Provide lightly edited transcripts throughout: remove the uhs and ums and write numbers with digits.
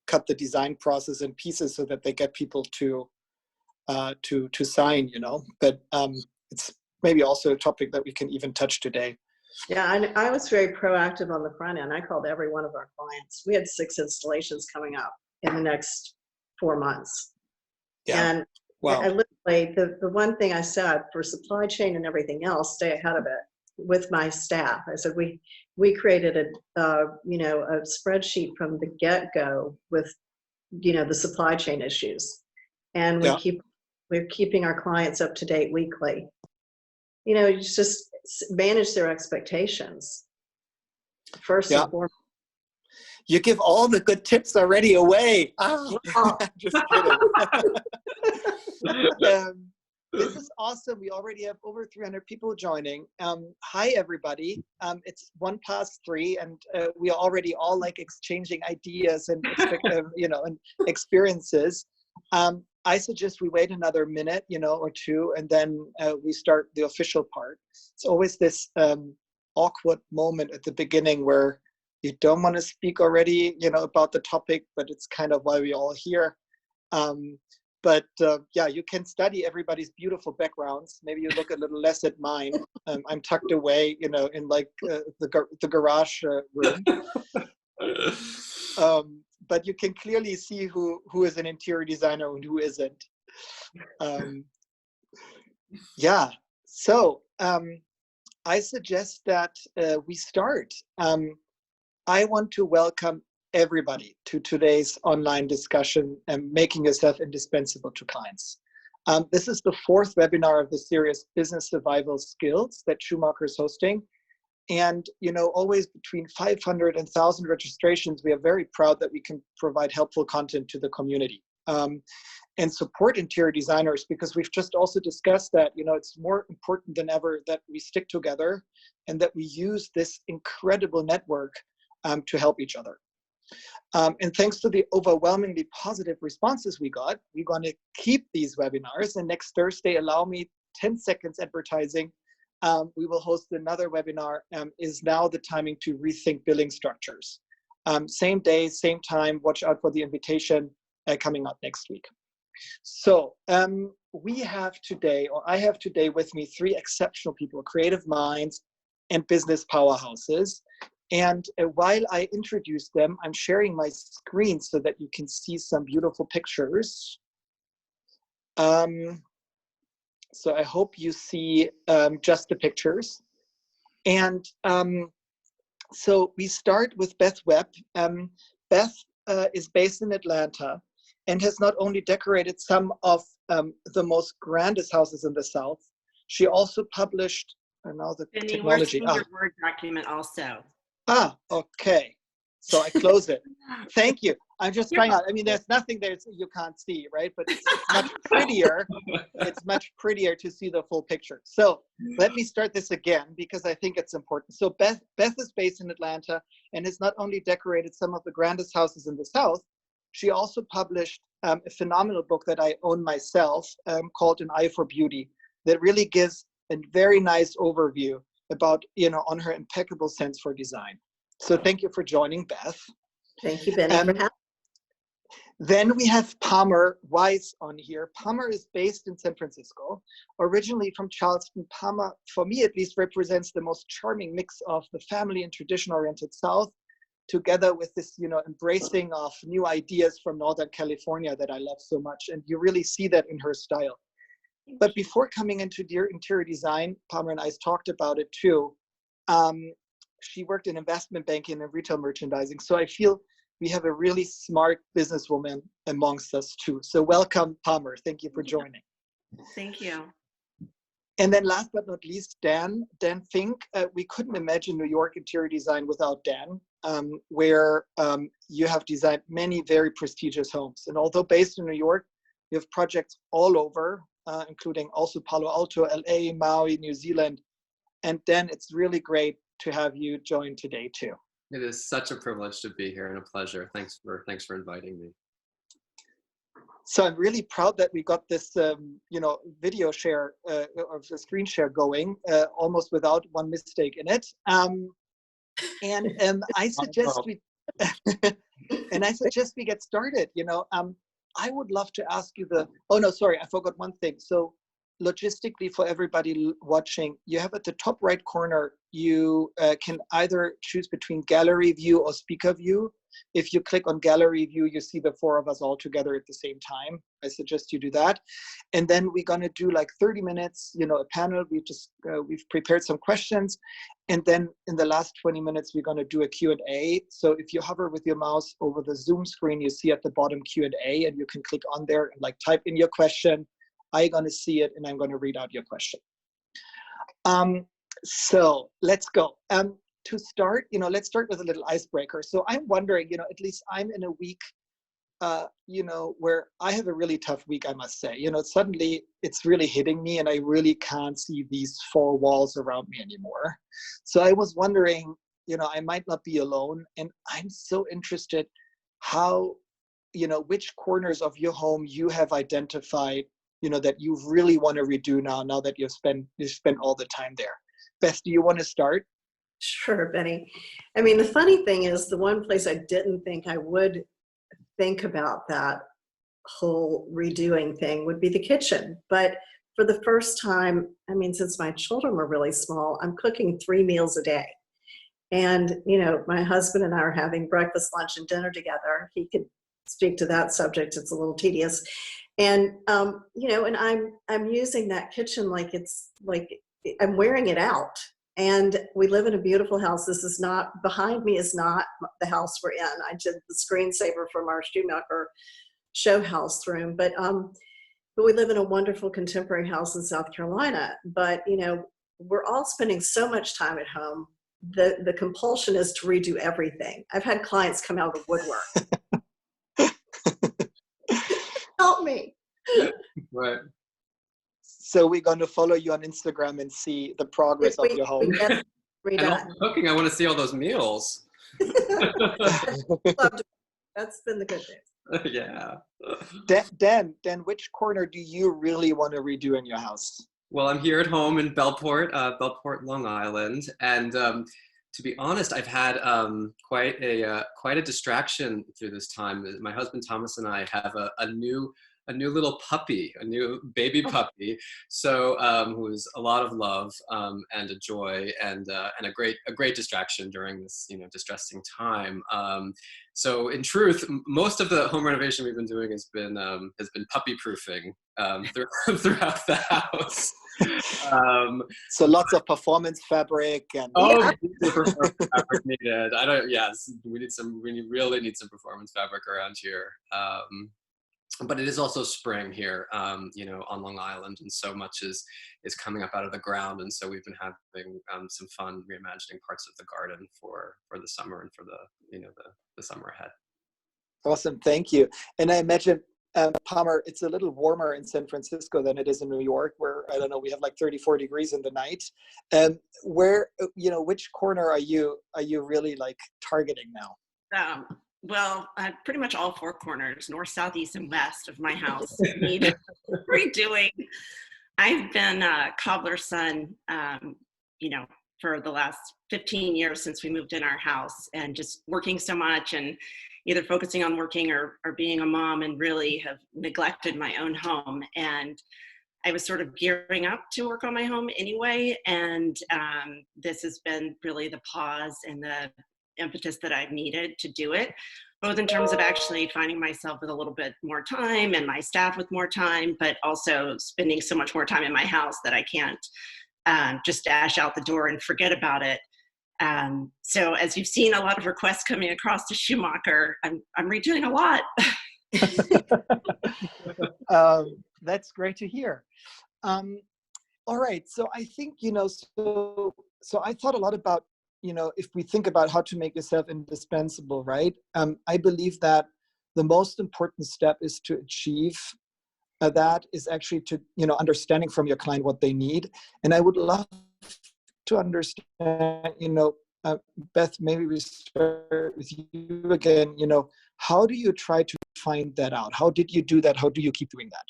cut the design process in pieces so that they get people to sign, you know. But it's maybe also a topic that we can even touch today. Yeah, I was very proactive on the front end. I called every one of our clients. We had 6 installations coming up in the next 4 months. Yeah. And wow. I literally, the one thing I said for supply chain and everything else, stay ahead of it with my staff. I said, we created a spreadsheet from the get-go with, the supply chain issues. And we're keeping our clients up to date weekly. Just manage their expectations first and foremost. You give all the good tips already away. Just kidding. This is awesome. We already have over 300 people joining. Hi, everybody. It's 3:01, and we are already all like exchanging ideas and and experiences. I suggest we wait another minute, or two, and then we start the official part. It's always this awkward moment at the beginning where you don't want to speak already, about the topic, but it's kind of why we're all here. But you can study everybody's beautiful backgrounds. Maybe you look a little less at mine. I'm tucked away, in like the garage room. But you can clearly see who is an interior designer and who isn't. So I suggest that we start. I want to welcome everybody to today's online discussion and making yourself indispensable to clients. This is the 4th webinar of the series Business Survival Skills that Schumacher is hosting. And, always between 500 and 1,000 registrations, we are very proud that we can provide helpful content to the community and support interior designers, because we've just also discussed that, it's more important than ever that we stick together and that we use this incredible network to help each other. And thanks to the overwhelmingly positive responses we got, we're going to keep these webinars. And next Thursday, allow me 10 seconds advertising. We will host another webinar, Is Now the Timing to Rethink Billing Structures. Same day, same time, watch out for the invitation coming up next week. So I have today with me 3 exceptional people, creative minds and business powerhouses. And while I introduce them, I'm sharing my screen so that you can see some beautiful pictures. So I hope you see just the pictures. And so we start with Beth Webb. Beth is based in Atlanta and has not only decorated some of the most grandest houses in the South, she also published, now the Benni, technology. we're seeing your Word document also. Okay. So I close it. Thank you. I'm just trying out. I mean, there's nothing there you can't see, right? But it's much prettier. It's much prettier to see the full picture. So let me start this again because I think it's important. So Beth is based in Atlanta and has not only decorated some of the grandest houses in the South, she also published a phenomenal book that I own myself called An Eye for Beauty that really gives a very nice overview about, on her impeccable sense for design. So thank you for joining, Beth. Thank you, Benni. Then we have Palmer Weiss on here. Palmer is based in San Francisco, originally from Charleston. Palmer, for me at least, represents the most charming mix of the family and tradition-oriented South, together with this, embracing of new ideas from Northern California that I love so much. And you really see that in her style. But before coming into interior design, Palmer and I talked about it too. She worked in investment banking and retail merchandising. So I feel we have a really smart businesswoman amongst us too. So welcome, Palmer. Thank you for joining. Thank you. And then last but not least, Dan Fink. We couldn't imagine New York interior design without Dan, where you have designed many very prestigious homes. And although based in New York, you have projects all over, including also Palo Alto, LA, Maui, New Zealand. And Dan, it's really great to have you join today too. It is such a privilege to be here and a pleasure. Thanks for inviting me. So I'm really proud that we got this, video share or screen share going almost without one mistake in it. And I suggest And I suggest we get started. I would love to ask you oh no, sorry, I forgot one thing. So logistically, for everybody watching, you have at the top right corner, you can either choose between gallery view or speaker view. If you click on gallery view, you see the four of us all together at the same time. I suggest you do that. And then we're going to do like 30 minutes, a panel. We've prepared some questions. And then in the last 20 minutes, we're going to do a Q&A. So if you hover with your mouse over the Zoom screen, you see at the bottom Q&A, and you can click on there and like type in your question. I'm going to see it, and I'm going to read out your question. So let's go. To start, let's start with a little icebreaker. So I'm wondering, at least I'm in a week, where I have a really tough week, I must say. Suddenly it's really hitting me, and I really can't see these four walls around me anymore. So I was wondering, I might not be alone, and I'm so interested how, which corners of your home you have identified, that you really want to redo now that you've spent all the time there. Beth, do you want to start? Sure, Benny. I mean, the funny thing is, the one place I didn't think I would think about that whole redoing thing would be the kitchen. But for the first time, I mean, since my children were really small, I'm cooking 3 meals a day. And, my husband and I are having breakfast, lunch, and dinner together. He could speak to that subject. It's a little tedious. And, and I'm using that kitchen like it's like I'm wearing it out. And we live in a beautiful house. This is not, behind me is not the house we're in. I did the screensaver from our Schumacher show house room. But we live in a wonderful contemporary house in South Carolina. But, we're all spending so much time at home. The compulsion is to redo everything. I've had clients come out of the woodwork. Help me. Right. So we're going to follow you on Instagram and see the progress of your home. And also cooking, I want to see all those meals. That's been the good news. Yeah. Dan, which corner do you really want to redo in your house? Well, I'm here at home in Belport, Long Island, and to be honest, I've had quite a distraction through this time. My husband Thomas and I have a new little puppy, a new baby puppy. So who's a lot of love and a joy and a great distraction during this distressing time. So in truth, most of the home renovation we've been doing has been puppy proofing throughout the house. So lots of performance fabric and performance fabric needed. We really need some performance fabric around here. But it is also spring here, on Long Island, and so much is coming up out of the ground, and so we've been having some fun reimagining parts of the garden for the summer and for the summer ahead. Awesome, thank you. And I imagine, Palmer, it's a little warmer in San Francisco than it is in New York, where I don't know, we have like 34 degrees in the night. Which corner are you really like targeting now? Well, pretty much all 4 corners, north, south, east, and west of my house need redoing. I've been a cobbler's son, for the last 15 years since we moved in our house, and just working so much and either focusing on working or being a mom, and really have neglected my own home. And I was sort of gearing up to work on my home anyway. And this has been really the pause and the impetus that I've needed to do it, both in terms of actually finding myself with a little bit more time and my staff with more time, but also spending so much more time in my house that I can't just dash out the door and forget about it. So as you've seen a lot of requests coming across to Schumacher, I'm redoing a lot. That's great to hear. All right, so I think, so I thought a lot about, if we think about how to make yourself indispensable, right? I believe that the most important step is to achieve that is actually to, understanding from your client what they need. And I would love to understand, Beth, maybe we start with you again, how do you try to find that out? How did you do that? How do you keep doing that?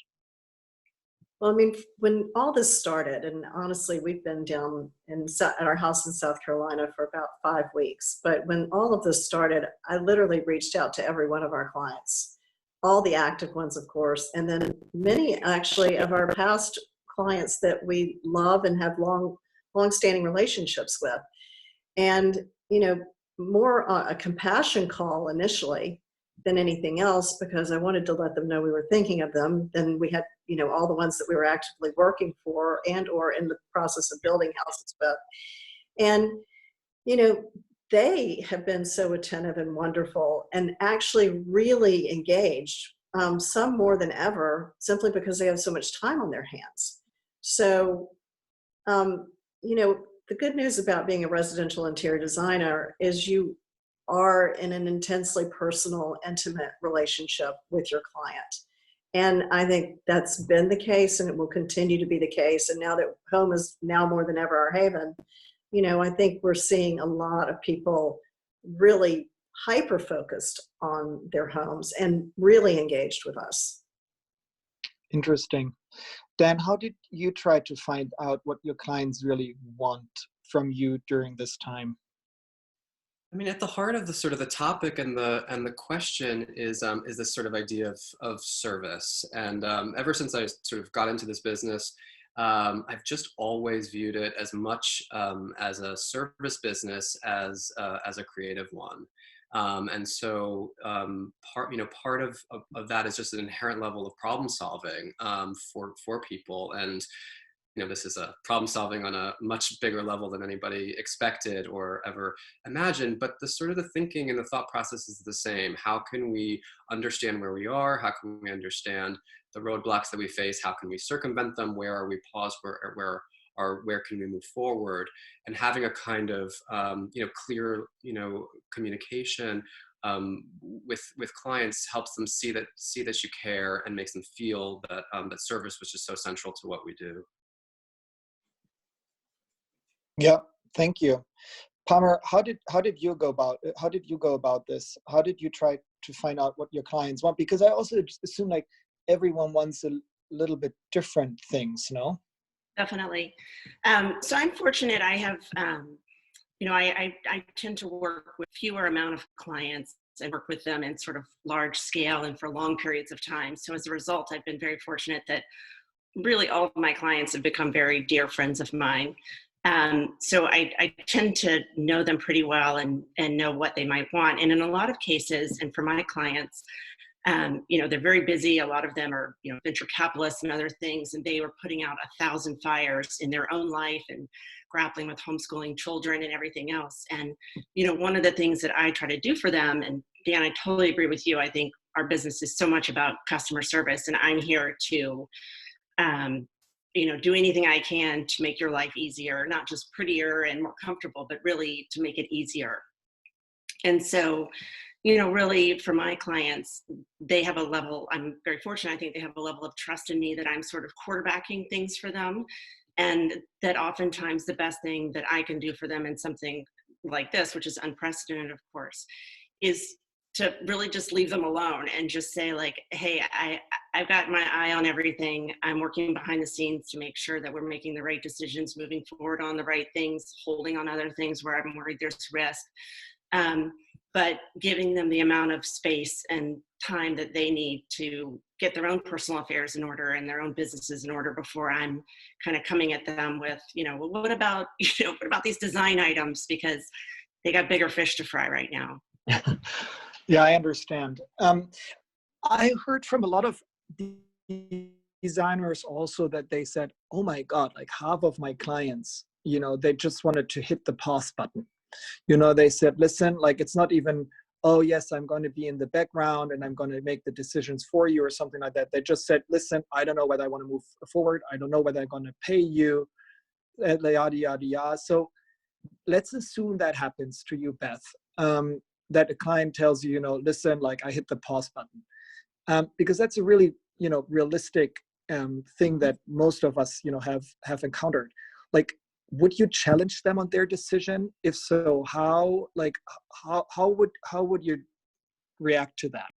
Well, I mean, when all this started, and honestly, we've been down at our house in South Carolina for about 5 weeks. But when all of this started, I literally reached out to every one of our clients, all the active ones, of course, and then many actually of our past clients that we love and have long-standing relationships with. And, more a compassion call initially than anything else, because I wanted to let them know we were thinking of them. Then we had, all the ones that we were actively working for and or in the process of building houses with. And, they have been so attentive and wonderful and actually really engaged, some more than ever, simply because they have so much time on their hands. So, the good news about being a residential interior designer is you are in an intensely personal, intimate relationship with your client. And I think that's been the case, and it will continue to be the case. And now that home is now more than ever our haven, I think we're seeing a lot of people really hyper-focused on their homes and really engaged with us. Interesting. Dan, how did you try to find out what your clients really want from you during this time? I mean, at the heart of the sort of the topic and the question is this sort of idea of service. And ever since I sort of got into this business, I've just always viewed it as much as a service business as a creative one. And so part of that is just an inherent level of problem solving for people. And this is a problem solving on a much bigger level than anybody expected or ever imagined. But the sort of the thinking and the thought process is the same. How can we understand where we are? How can we understand the roadblocks that we face? How can we circumvent them? Where are we paused? Where can we move forward? And having a kind of clear communication with clients helps them see that you care and makes them feel that that service was just so central to what we do. Yeah, thank you. Palmer, how did you go about this? How did you try to find out what your clients want? Because I also assume like everyone wants a little bit different things, no? Definitely. So I'm fortunate. I have, I tend to work with fewer amount of clients and work with them in sort of large scale and for long periods of time. So as a result, I've been very fortunate that really all of my clients have become very dear friends of mine. So I tend to know them pretty well and know what they might want. And in a lot of cases, and for my clients, they're very busy. A lot of them are, venture capitalists and other things, and they were putting out 1,000 fires in their own life and grappling with homeschooling children and everything else. And, one of the things that I try to do for them, and Dan, I totally agree with you. I think our business is so much about customer service, and I'm here to, do anything I can to make your life easier, not just prettier and more comfortable, but really to make it easier. And so, really for my clients, they have a level, I'm very fortunate, I think they have a level of trust in me that I'm sort of quarterbacking things for them. And that oftentimes the best thing that I can do for them in something like this, which is unprecedented, of course, is to really just leave them alone and just say like, hey, I've got my eye on everything. I'm working behind the scenes to make sure that we're making the right decisions, moving forward on the right things, holding on other things where I'm worried there's risk. But giving them the amount of space and time that they need to get their own personal affairs in order and their own businesses in order before I'm kind of coming at them with, well, what about these design items? Because they got bigger fish to fry right now. Yeah, I understand. I heard from a lot of designers also that they said, oh my God, like half of my clients, they just wanted to hit the pause button. They said, listen, like it's not even, oh yes, I'm going to be in the background and I'm going to make the decisions for you or something like that. They just said, listen, I don't know whether I want to move forward. I don't know whether I'm going to pay you, yada, yada, yada. So let's assume that happens to you, Beth. That a client tells you, listen, like I hit the pause button, because that's a really, realistic thing that most of us, have encountered. Like, would you challenge them on their decision? If so, how would you react to that?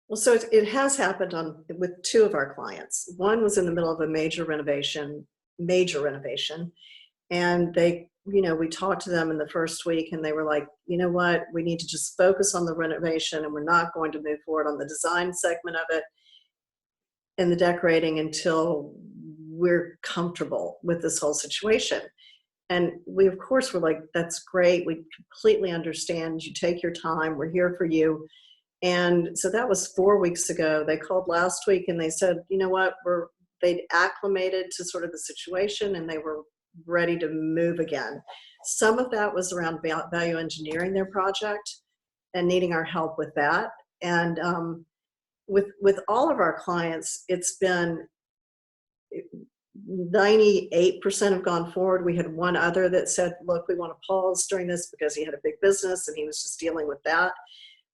Well, so it has happened with two of our clients. One was in the middle of a major renovation, and they, we talked to them in the first week, and they were like, you know what, we need to just focus on the renovation, and we're not going to move forward on the design segment of it and the decorating until we're comfortable with this whole situation. And we, of course, were like, that's great. We completely understand. You take your time. We're here for you. And so that was 4 weeks ago. They called last week and they said, you know what, they'd acclimated to sort of the situation and they were ready to move again. Some of that was around value engineering their project and needing our help with that. And with all of our clients, it's been 98% have gone forward. We had one other that said, look, we want to pause during this because he had a big business and he was just dealing with that.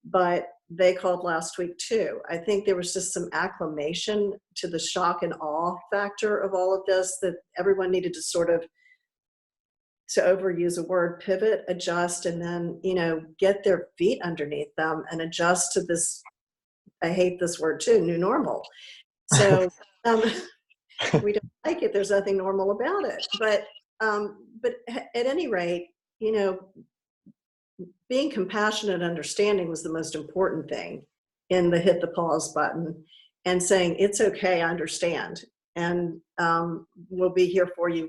But they called last week too. I think there was just some acclimation to the shock and awe factor of all of this, that everyone needed to sort of, to overuse a word, pivot, adjust, and then, get their feet underneath them and adjust to this, I hate this word too, new normal. So we don't like it. There's nothing normal about it. But at any rate, being compassionate and understanding was the most important thing in the hit the pause button, and saying, it's okay, I understand. And we'll be here for you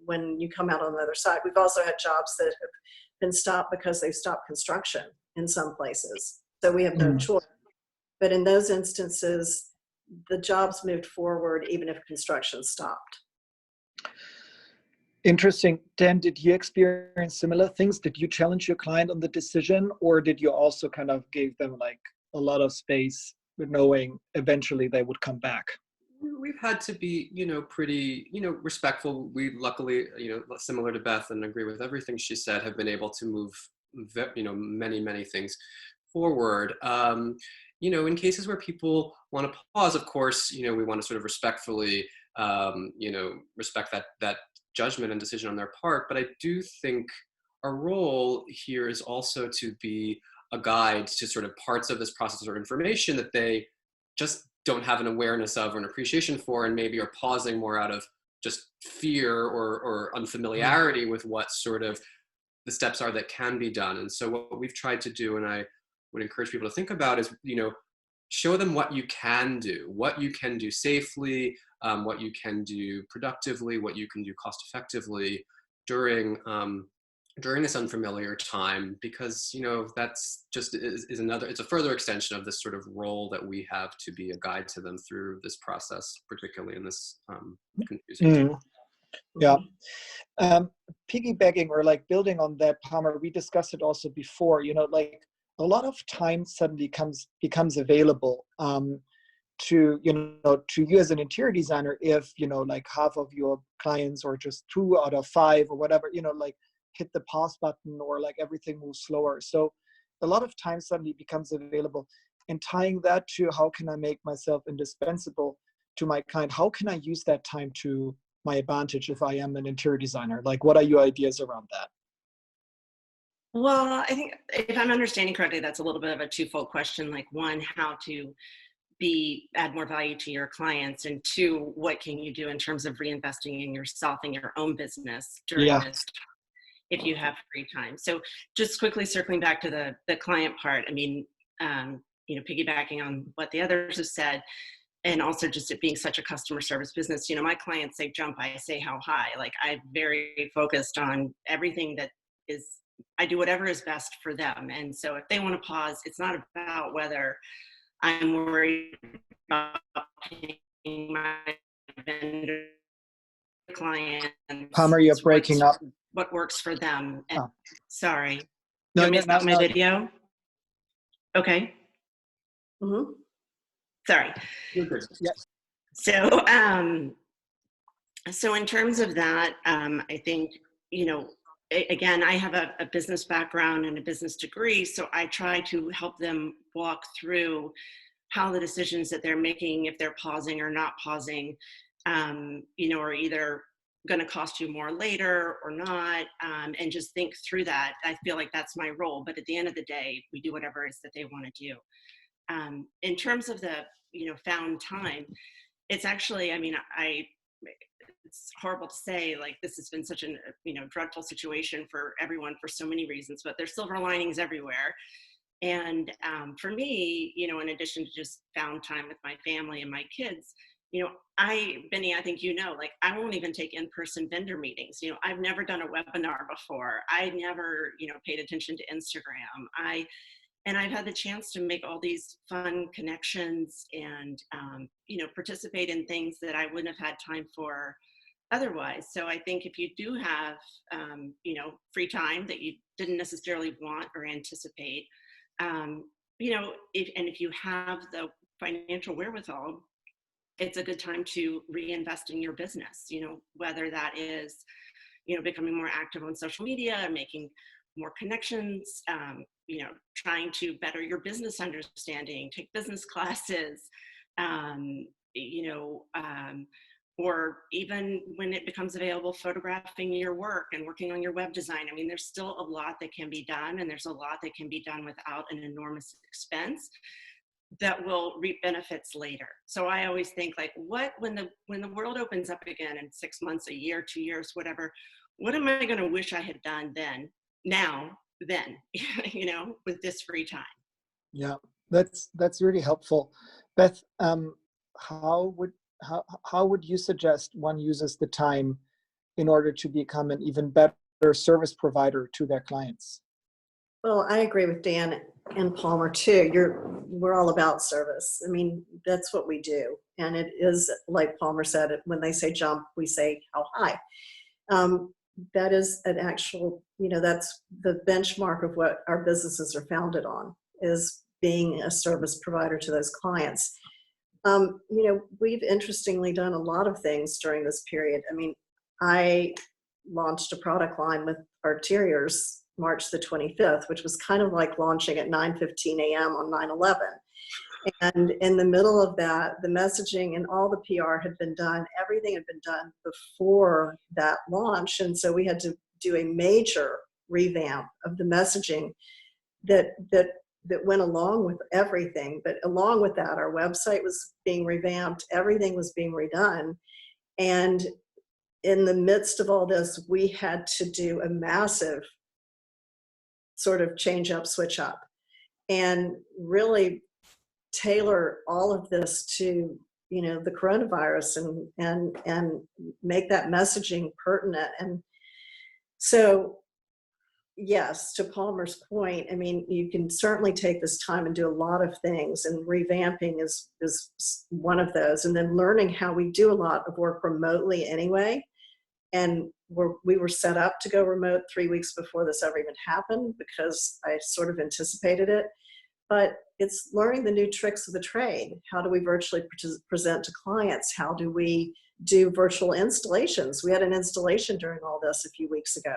when you come out on the other side. We've also had jobs that have been stopped because they've stopped construction in some places. So we have no choice. But in those instances, the jobs moved forward even if construction stopped. Interesting. Dan, did you experience similar things? Did you challenge your client on the decision, or did you also kind of give them like a lot of space with knowing eventually they would come back? We've had to be, pretty, respectful. We luckily, similar to Beth, and agree with everything she said, have been able to move, many, many things forward. In cases where people want to pause, of course, we want to sort of respectfully, respect that judgment and decision on their part. But I do think our role here is also to be a guide to sort of parts of this process or information that they just don't have an awareness of or an appreciation for, and maybe are pausing more out of just fear or unfamiliarity with what sort of the steps are that can be done. And so what we've tried to do, and I would encourage people to think about, is, show them what you can do safely, what you can do productively, what you can do cost effectively during this unfamiliar time, because that's just is another, it's a further extension of this sort of role that we have to be a guide to them through this process, particularly in this confusing time. Yeah. Piggybacking or like building on that, Palmer, we discussed it also before, like a lot of time suddenly becomes available to you as an interior designer, if like half of your clients, or just 2 out of 5 or whatever, like hit the pause button, or like everything moves slower. So a lot of time suddenly becomes available, and tying that to how can I make myself indispensable to my client? How can I use that time to my advantage if I am an interior designer? Like, what are your ideas around that? Well, I think if I'm understanding correctly, that's a little bit of a twofold question. Like, one, how to add more value to your clients, and 2, what can you do in terms of reinvesting in yourself and your own business during this, if you have free time. So just quickly circling back to the client part, I mean, piggybacking on what the others have said, and also just it being such a customer service business, my clients say jump, I say how high. Like, I'm very focused on everything that is, I do whatever is best for them. And so if they want to pause, it's not about whether I'm worried about paying my vendor clients. Palmer, you're breaking up. What works for them. And, sorry. No, you missed my video? Okay. Mm-hmm. Sorry. Yes. So, so in terms of that, I think, again, I have a business background and a business degree, so I try to help them walk through how the decisions that they're making, if they're pausing or not pausing, are either going to cost you more later or not, and just think through that. I feel like that's my role, but at the end of the day, we do whatever it is that they want to do. in terms of the, found time, it's actually, I mean, it's horrible to say, like, this has been such an, dreadful situation for everyone for so many reasons, but there's silver linings everywhere. And for me, in addition to just found time with my family and my kids, Benny, I think, like, I won't even take in-person vendor meetings. I've never done a webinar before. I never, paid attention to Instagram. And I've had the chance to make all these fun connections and, participate in things that I wouldn't have had time for otherwise. So I think if you do have, free time that you didn't necessarily want or anticipate, if you have the financial wherewithal, it's a good time to reinvest in your business, whether that is, becoming more active on social media, making more connections, trying to better your business understanding, take business classes, or even when it becomes available, photographing your work and working on your web design. I mean, there's still a lot that can be done, and there's a lot that can be done without an enormous expense that will reap benefits later. So I always think, like, when the world opens up again in 6 months, a year, 2 years, whatever, what am I going to wish I had done then, with this free time? Yeah, that's really helpful. Beth, how would you suggest one uses the time in order to become an even better service provider to their clients? Well, I agree with Dan and Palmer too. We're all about service. I mean, that's what we do. And it is, like Palmer said, when they say jump, we say how high. That is an actual, that's the benchmark of what our businesses are founded on, is being a service provider to those clients. We've interestingly done a lot of things during this period. I mean, I launched a product line with Arteriors March the 25th, which was kind of like launching at 9:15 a.m. on 9/11. And in the middle of that, the messaging and all the PR had been done. Everything had been done before that launch. And so we had to do a major revamp of the messaging that went along with everything. But along with that, our website was being revamped. Everything was being redone. And in the midst of all this, we had to do a massive sort of change up, switch up, and really tailor all of this to, the coronavirus and make that messaging pertinent. And so, yes, to Palmer's point, I mean, you can certainly take this time and do a lot of things, and revamping is one of those. And then learning how we do a lot of work remotely anyway. And we were set up to go remote 3 weeks before this ever even happened, because I sort of anticipated it. But it's learning the new tricks of the trade. How do we virtually present to clients? How do we do virtual installations? We had an installation during all this a few weeks ago.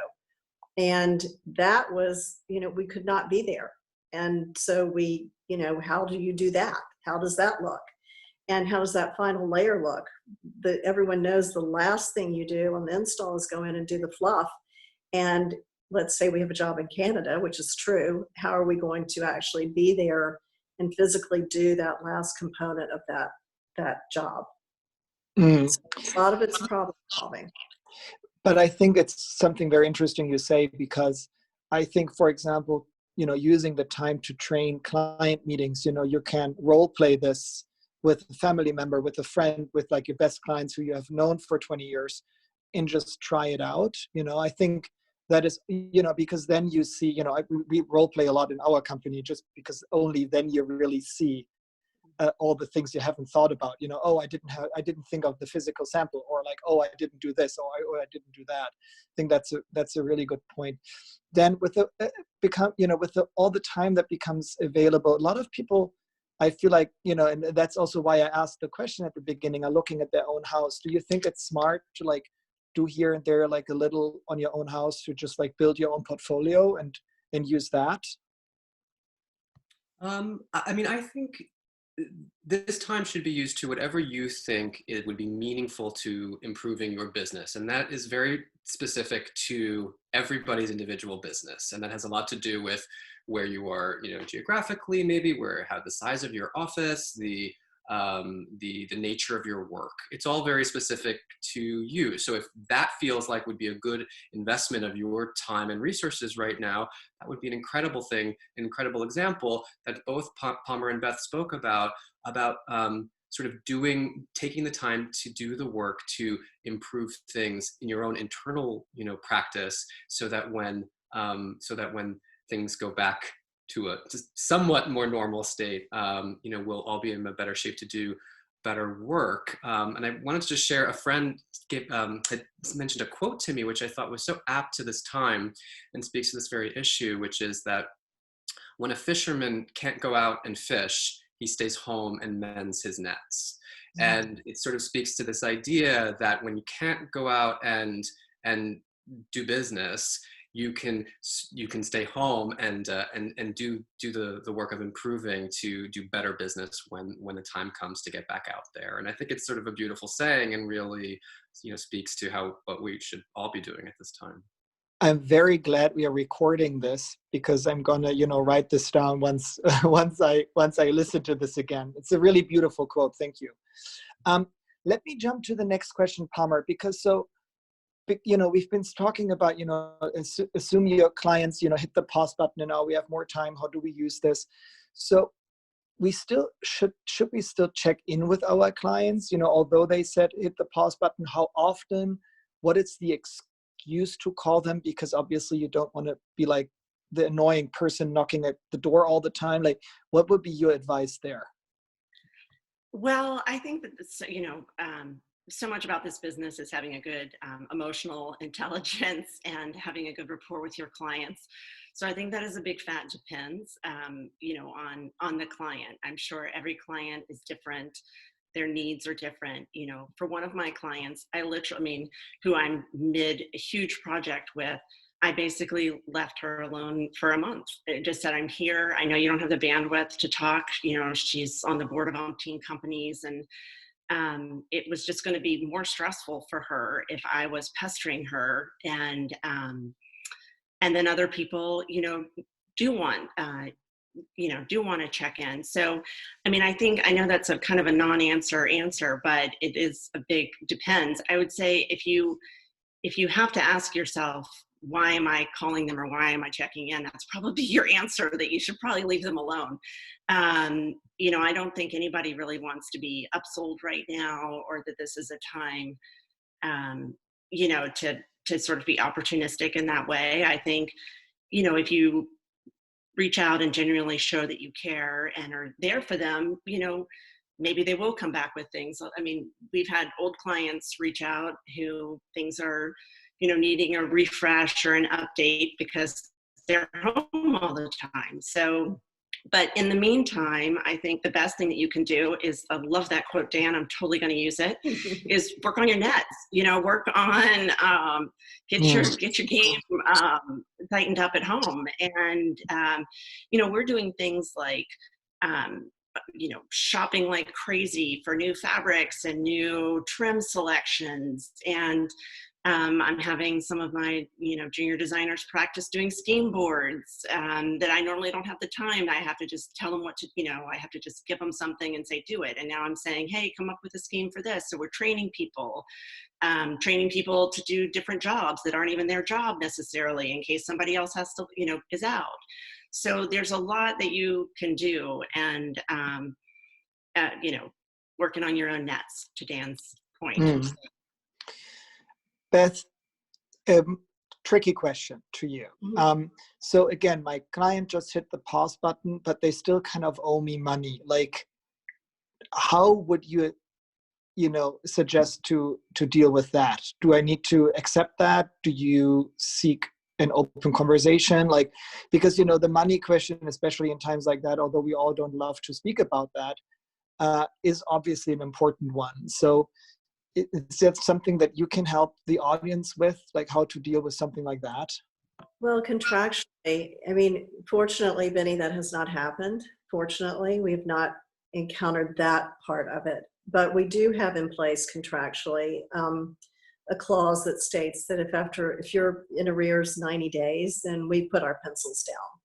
And that was, we could not be there. And so we, how do you do that? How does that look? And how does that final layer look? Everyone knows the last thing you do on the install is go in and do the fluff. And let's say we have a job in Canada, which is true. How are we going to actually be there and physically do that last component of that job? Mm. So a lot of it's problem solving. But I think it's something very interesting you say, because I think, for example, using the time to train client meetings, you can role play this with a family member, with a friend, with like your best clients who you have known for 20 years, and just try it out. I think that is, because then you see, we role play a lot in our company, just because only then you really see all the things you haven't thought about. Oh, I didn't think of the physical sample, or like, oh, I didn't do this, or I didn't do that. I think that's a really good point. Then with all the time that becomes available, a lot of people, I feel like, and that's also why I asked the question at the beginning, are looking at their own house. Do you think it's smart to like do here and there, like a little on your own house, to just like build your own portfolio and use that? I mean, I think this time should be used to whatever you think it would be meaningful to improving your business. And that is very specific to everybody's individual business. And that has a lot to do with where you are, geographically, maybe how the size of your office, the nature of your work. It's all very specific to you. So if that feels like would be a good investment of your time and resources right now, that would be an incredible thing, an incredible example that both Palmer and Beth spoke about sort of taking the time to do the work to improve things in your own internal, practice, so that when things go back to a somewhat more normal state, we'll all be in a better shape to do better work. And I wanted to just share, a friend had mentioned a quote to me, which I thought was so apt to this time and speaks to this very issue, which is that when a fisherman can't go out and fish, he stays home and mends his nets. And it sort of speaks to this idea that when you can't go out and do business, you can stay home and do the work of improving to do better business when the time comes to get back out there. And I think it's sort of a beautiful saying, and really, speaks to what we should all be doing at this time. I'm very glad we are recording this, because I'm gonna, write this down once I listen to this again. It's a really beautiful quote. Thank you. Let me jump to the next question, Palmer, because we've been talking about, assume your clients, hit the pause button, and now we have more time. How do we use this? So we still should we still check in with our clients, although they said hit the pause button, how often, what is the excuse to call them? Because obviously you don't want to be like the annoying person knocking at the door all the time. Like, what would be your advice there? Well, I think that so much about this business is having a good emotional intelligence and having a good rapport with your clients. So I think that is a big fat depends, on the client. I'm sure every client is different. Their needs are different. For one of my clients, who I'm mid a huge project with, I basically left her alone for a month. It just said, I'm here. I know you don't have the bandwidth to talk. She's on the board of umpteen companies, and it was just going to be more stressful for her if I was pestering her. And then other people, do want to check in. So, I know that's a kind of a non-answer, but it is a big depends. I would say if you have to ask yourself, why am I calling them or why am I checking in? That's probably your answer, that you should probably leave them alone. I don't think anybody really wants to be upsold right now, or that this is a time, to sort of be opportunistic in that way. I think, if you reach out and genuinely show that you care and are there for them, maybe they will come back with things. We've had old clients reach out who things are, needing a refresh or an update because they're home all the time. So, but in the meantime, I think the best thing that you can do is, I love that quote, Dan, I'm totally going to use it, is work on your nets, work on, get your game tightened up at home. And, we're doing things like, shopping like crazy for new fabrics and new trim selections. And I'm having some of my, junior designers practice doing scheme boards that I normally don't have the time. I have to just tell them what to, I have to just give them something and say, do it. And now I'm saying, hey, come up with a scheme for this. So we're training people to do different jobs that aren't even their job necessarily, in case somebody else has to, is out. So there's a lot that you can do, and, working on your own nets, to Dan's point. Beth, tricky question to you. So again, my client just hit the pause button, but they still kind of owe me money. Like, how would you, suggest to deal with that? Do I need to accept that? Do you seek an open conversation? Like, because, the money question, especially in times like that, although we all don't love to speak about that, is obviously an important one. So is that something that you can help the audience with, like how to deal with something like that? Well, contractually, fortunately, Benni, that has not happened. Fortunately, we've not encountered that part of it. But we do have in place contractually a clause that states that if you're in arrears 90 days, then we put our pencils down.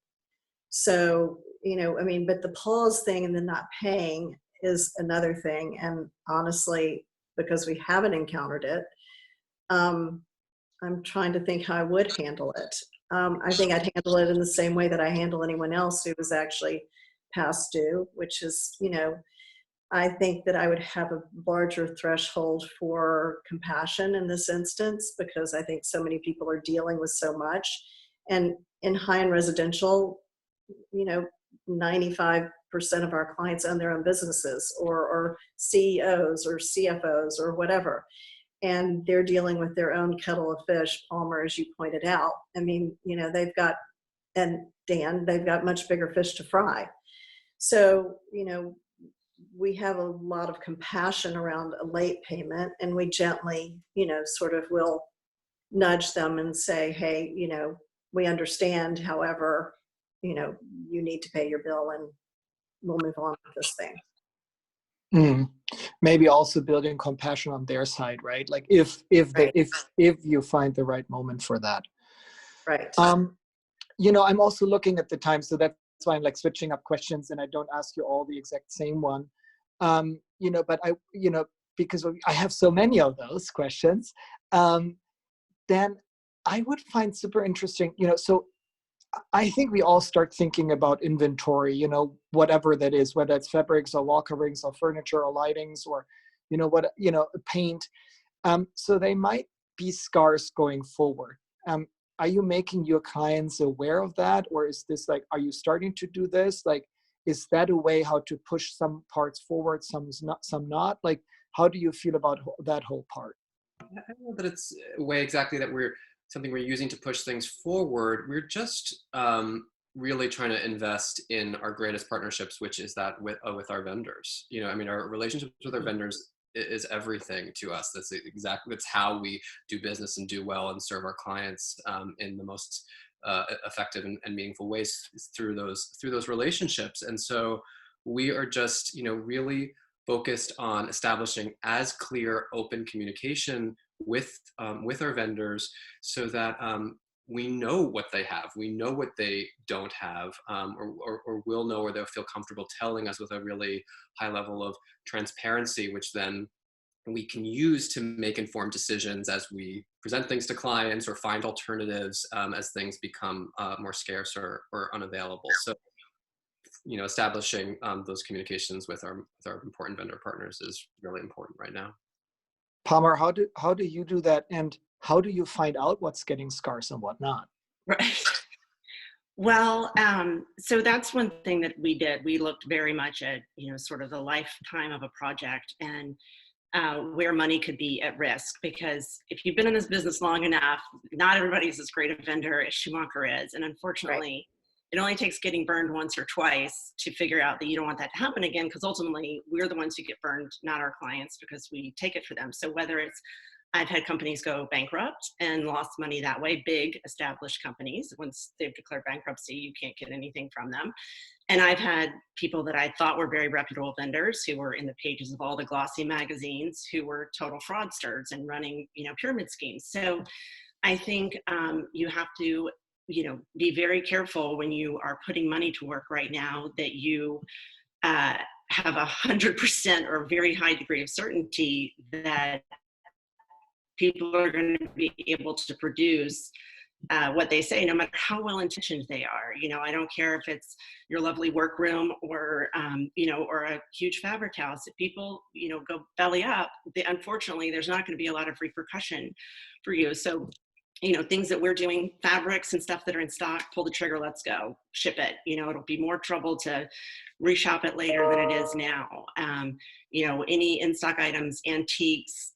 So, I mean, but the pause thing and the not paying is another thing. And honestly, because we haven't encountered it, I'm trying to think how I would handle it. I think I'd handle it in the same way that I handle anyone else who was actually past due, which is, I think that I would have a larger threshold for compassion in this instance, because I think so many people are dealing with so much. And in high-end residential, 95% of our clients own their own businesses or CEOs or CFOs or whatever. And they're dealing with their own kettle of fish, Palmer, as you pointed out. I mean, they've got, and Dan, they've got much bigger fish to fry. So, we have a lot of compassion around a late payment, and we gently, sort of will nudge them and say, hey, we understand, however, you need to pay your bill and we'll move on with this thing. Maybe also building compassion on their side, right? Like if you find the right moment for that. Right. I'm also looking at the time, so that's why I'm like switching up questions and I don't ask you all the exact same one. But because I have so many of those questions, then I would find super interesting, so I think we all start thinking about inventory, whatever that is, whether it's fabrics or wall coverings or furniture or lightings or, paint. So they might be scarce going forward. Are you making your clients aware of that? Or is this like, are you starting to do this? Like, is that a way how to push some parts forward, some not? Like, how do you feel about that whole part? I don't know that it's a way exactly that we're using to push things forward. We're just really trying to invest in our greatest partnerships, which is that with our vendors. Our relationships with our vendors is everything to us. That's how we do business and do well and serve our clients in the most effective and meaningful ways through those relationships. And so we are just really focused on establishing as clear, open communication with our vendors, so that we know what they have, we know what they don't have, or will know, or they'll feel comfortable telling us with a really high level of transparency, which then we can use to make informed decisions as we present things to clients or find alternatives as things become more scarce or unavailable. So, establishing those communications with our important vendor partners is really important right now. Palmer, how do you do that, and how do you find out what's getting scarce and what not? Right. Well, so that's one thing that we did. We looked very much at sort of the lifetime of a project and where money could be at risk. Because if you've been in this business long enough, not everybody's as great a vendor as Schumacher is, and unfortunately, it only takes getting burned once or twice to figure out that you don't want that to happen again, because ultimately we're the ones who get burned, not our clients, because we take it for them. So whether it's, I've had companies go bankrupt and lost money that way, big established companies, once they've declared bankruptcy, you can't get anything from them. And I've had people that I thought were very reputable vendors who were in the pages of all the glossy magazines who were total fraudsters and running, pyramid schemes. So I think you have to be very careful when you are putting money to work right now that you have 100% or a very high degree of certainty that people are going to be able to produce what they say, no matter how well-intentioned they are. I don't care if it's your lovely workroom or, or a huge fabric house. If people, go belly up, unfortunately, there's not going to be a lot of repercussion for you. So, things that we're doing, fabrics and stuff that are in stock, pull the trigger, let's go, ship it. It'll be more trouble to reshop it later than it is now. Any in-stock items, antiques,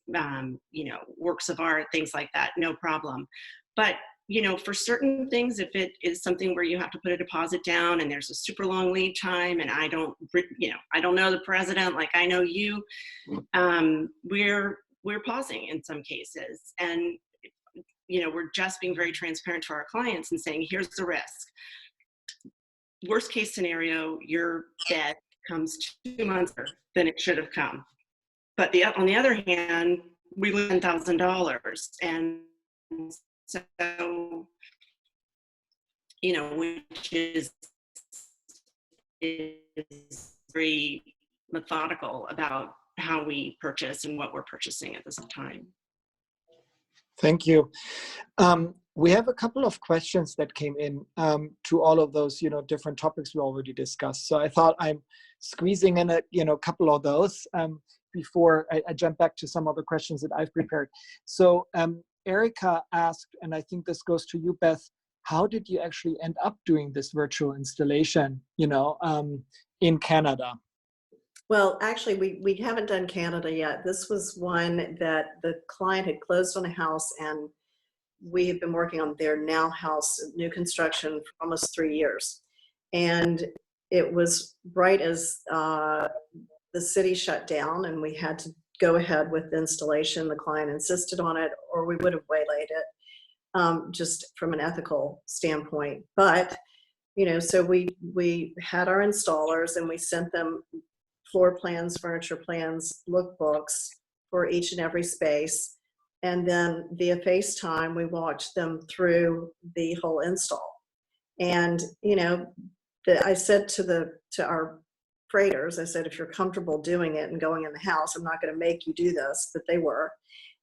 works of art, things like that, no problem. But, for certain things, if it is something where you have to put a deposit down and there's a super long lead time, and I don't know the president like I know you, we're pausing in some cases. And we're just being very transparent to our clients and saying, here's the risk. Worst case scenario, you're dead comes 2 months later than it should have come. But on the other hand, we lose $10,000. And so, which is very methodical about how we purchase and what we're purchasing at this time. Thank you. We have a couple of questions that came in to all of those, different topics we already discussed. So I thought I'm squeezing in a couple of those before I jump back to some of the questions that I've prepared. So Erica asked, and I think this goes to you, Beth, how did you actually end up doing this virtual installation, in Canada? Well, actually, we haven't done Canada yet. This was one that the client had closed on a house, and we have been working on their now house, new construction, for almost 3 years. And it was right as the city shut down, and we had to go ahead with the installation. The client insisted on it, or we would have waylaid it, just from an ethical standpoint. But, so we had our installers, and we sent them floor plans, furniture plans, lookbooks for each and every space. And then via FaceTime, we watched them through the whole install. And, I said to our freighters, I said, if you're comfortable doing it and going in the house, I'm not going to make you do this, but they were.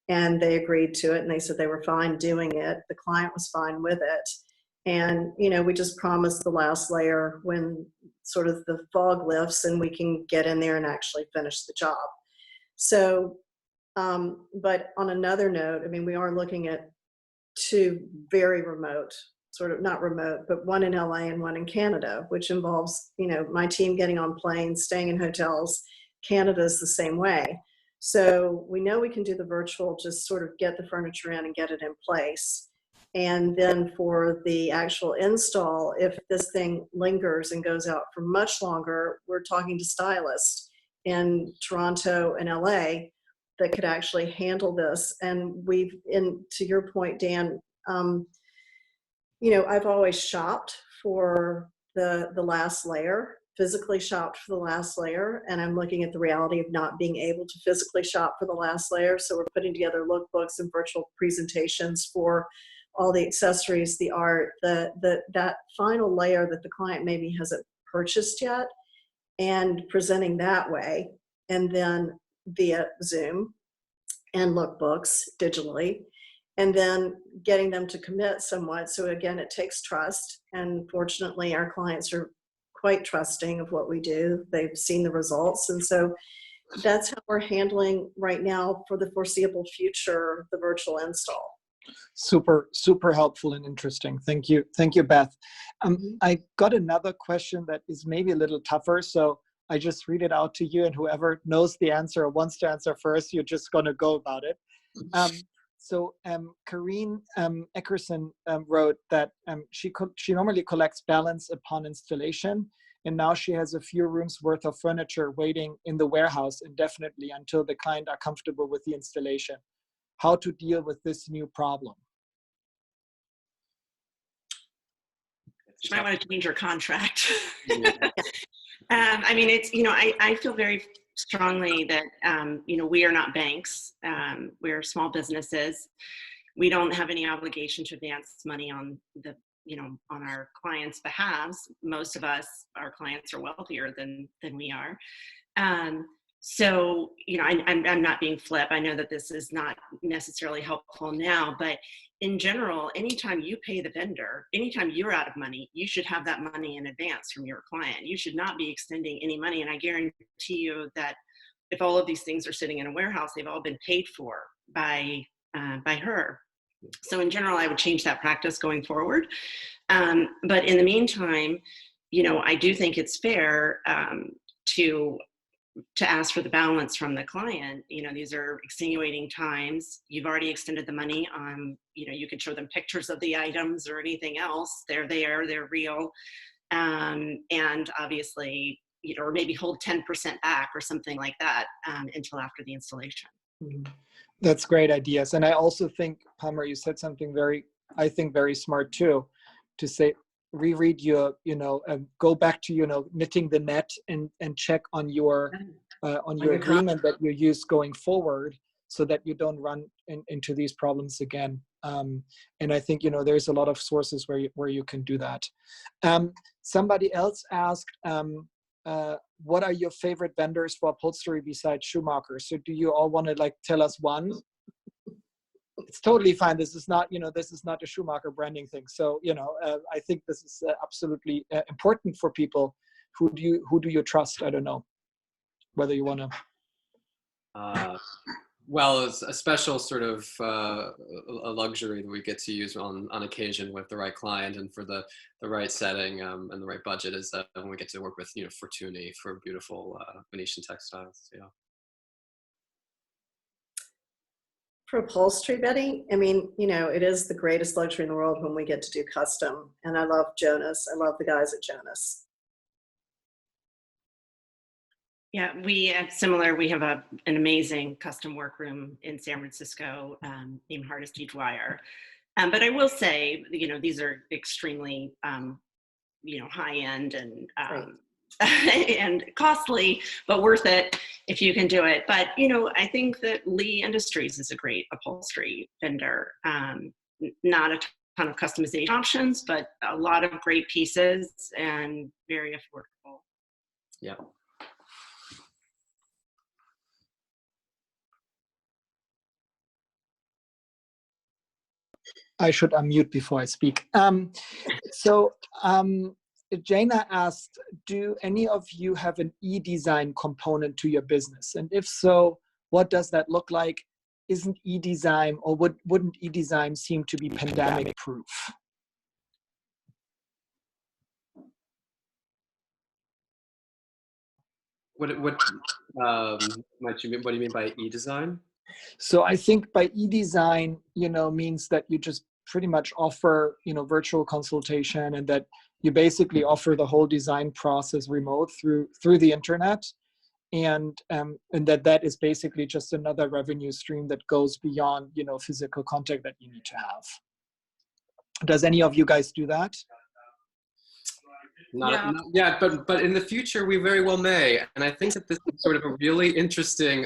And they agreed to it, and they said they were fine doing it. The client was fine with it. And, we just promised the last layer when sort of the fog lifts and we can get in there and actually finish the job. So, but on another note, we are looking at 2 very remote, sort of not remote, but one in LA and one in Canada, which involves, my team getting on planes, staying in hotels. Canada is the same way. So we know we can do the virtual, just sort of get the furniture in and get it in place. And then for the actual install, if this thing lingers and goes out for much longer, we're talking to stylists in Toronto and LA that could actually handle this. And to your point, Dan, I've always shopped for the last layer, physically shopped for the last layer, and I'm looking at the reality of not being able to physically shop for the last layer. So we're putting together lookbooks and virtual presentations for all the accessories, the art, that final layer that the client maybe hasn't purchased yet, and presenting that way, and then via Zoom and lookbooks digitally, and then getting them to commit somewhat. So again, it takes trust, and fortunately our clients are quite trusting of what we do. They've seen the results, and so that's how we're handling right now for the foreseeable future, the virtual install. Super, super helpful and interesting. Thank you, Beth. I got another question that is maybe a little tougher, so I just read it out to you, and whoever knows the answer or wants to answer first, you're just going to go about it. So Karine Eckerson wrote that she normally collects balance upon installation, and now she has a few rooms worth of furniture waiting in the warehouse indefinitely until the client are comfortable with the installation. How to deal with this new problem? You might want to change your contract. It's, I feel very strongly that, we are not banks. We're small businesses. We don't have any obligation to advance money on on our clients' behalves. Most of us, our clients are wealthier than we are. So, I'm not being flip. I know that this is not necessarily helpful now, but in general, anytime you pay the vendor, anytime you're out of money, you should have that money in advance from your client. You should not be extending any money. And I guarantee you that if all of these things are sitting in a warehouse, they've all been paid for by her. So in general, I would change that practice going forward. But in the meantime, I do think it's fair to ask for the balance from the client. These are extenuating times. You've already extended the money. You could show them pictures of the items or anything else. They're there, they're real. And obviously, or maybe hold 10% back or something like that until after the installation. That's great ideas. And I also think, Palmer, you said something very smart too, to say, reread your, go back to, knitting the net and check on your agreement that you use going forward, so that you don't run into these problems again. And I think, there's a lot of sources where you can do that. Somebody else asked, what are your favorite vendors for upholstery besides Schumacher? So do you all want to tell us one? It's totally fine. This is not, this is not a Schumacher branding thing. So, I think this is absolutely important for people. Who do you trust? I don't know whether you want to. Well, it's a special sort of a luxury that we get to use on occasion with the right client and for the right setting and the right budget is when we get to work with, Fortuny for beautiful Venetian textiles. Yeah. For upholstery, Betty, I mean, it is the greatest luxury in the world when we get to do custom. And I love Jonas. I love the guys at Jonas. Yeah, we have similar. We have an amazing custom workroom in San Francisco named Hardesty Dwyer. But I will say, these are extremely, high end and and costly, but worth it if you can do it. But, I think that Lee Industries is a great upholstery vendor. Not a ton of customization options, but a lot of great pieces and very affordable. Yeah. I should unmute before I speak. Jana asked, do any of you have an e-design component to your business? And if so, what does that look like? Isn't e-design, or wouldn't e-design seem to be pandemic proof? What do you mean by e-design? So I think by e-design, means that you just pretty much offer, virtual consultation, and that you basically offer the whole design process remote through the internet, and that is basically just another revenue stream that goes beyond, physical contact that you need to have. Does any of you guys do that? Not yet, but in the future we very well may. And I think that this is sort of a really interesting,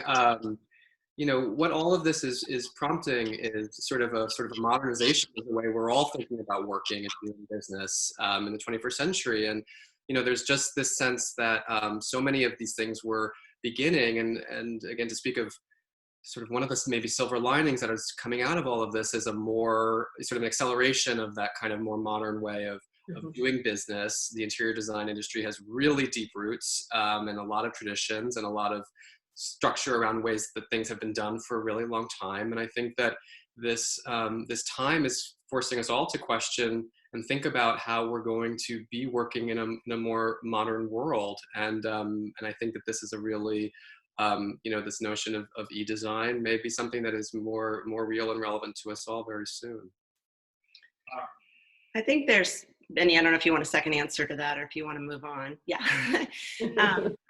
what all of this is prompting is sort of a modernization of the way we're all thinking about working and doing business in the 21st century. And there's just this sense that so many of these things were beginning, and again, to speak of sort of one of the maybe silver linings that is coming out of all of this is a more sort of an acceleration of that kind of more modern way of doing business. The interior design industry has really deep roots and a lot of traditions and a lot of structure around ways that things have been done for a really long time. And I think that this time is forcing us all to question and think about how we're going to be working in a more modern world. And I think that this is a really, this notion of e-design may be something that is more real and relevant to us all very soon. I think there's, Benny, I don't know if you want a second answer to that or if you want to move on. Yeah.